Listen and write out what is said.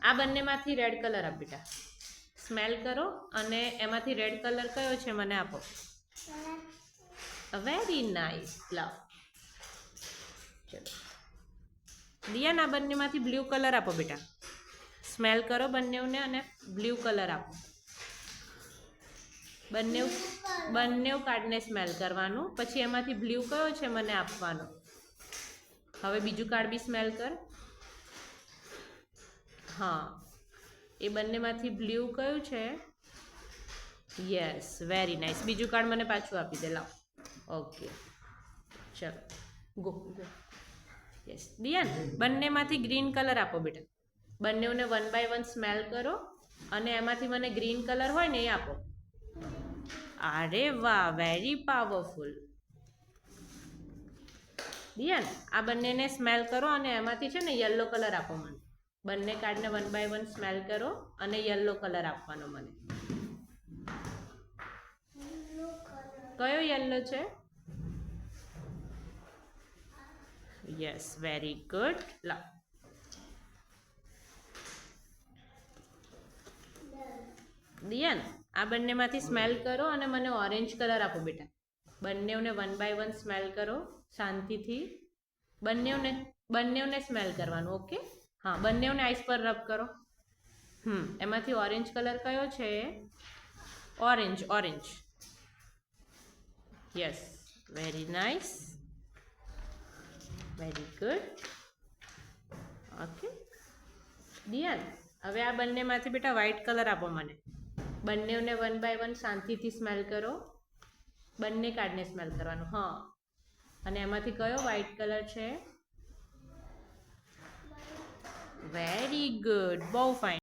આ બંનેમાંથી red colour આપ બેટા. સ્મેલ કરો અને એમાંથી રેડ કલર કયો છે મને આપો. Very nice. લવ. ચલો દિયાન, આ બંનેમાંથી બ્લુ કલર આપો બેટા. સ્મેલ કરો બંનેને અને બ્લુ કલર આપો. બંને કાર્ડને સ્મેલ કરવાનું, પછી એમાંથી બ્લુ કયો છે મને આપવાનો. હવે બીજું કાર્ડ બી સ્મેલ કર. હા, એ બંનેમાંથી બ્લુ કયું છે? Yes, very nice. બીજું કાર્ડ મને પાછું આપી દે. લાવ. ઓકે, ચલો ગો ગો. યસ દિયાન, બંનેમાંથી ગ્રીન કલર આપો બેટા. બંનેને 1 by 1 સ્મેલ કરો અને એમાંથી મને ગ્રીન કલર હોય ને એ આપો. અરે વાહ, વેરી પાવરફુલ. દિયાન, આ બંનેને સ્મેલ કરો અને એમાંથી છે ને યલો કલર આપો મને. બંને કાર્ડને 1 by 1 સ્મેલ કરો અને યલો કલર આપવાનો મને. કયો યલો છે? Yes, very good. લાવ. દિયાન, આ બંનેમાંથી સ્મેલ કરો અને મને ઓરેન્જ કલર આપો બેટા. બંનેને 1 by 1 સ્મેલ કરો શાંતિથી. બંનેને સ્મેલ કરવાનું. ઓકે, હા, બંનેને આઈસ પર રબ કરો. એમાંથી ઓરેન્જ કલર કયો છે? Orange, orange. Yes, very nice, very good. Okay Dhyan, હવે આ બંનેમાંથી બેટા વ્હાઇટ કલર આપો મને. બંનેને 1 by 1 શાંતિથી સ્મેલ કરો. બંને કાર્ડને સ્મેલ કરવાનું. હા, અને એમાંથી કયો વ્હાઇટ કલર છે? વેરી ગુડ, બહુ ફાઇન.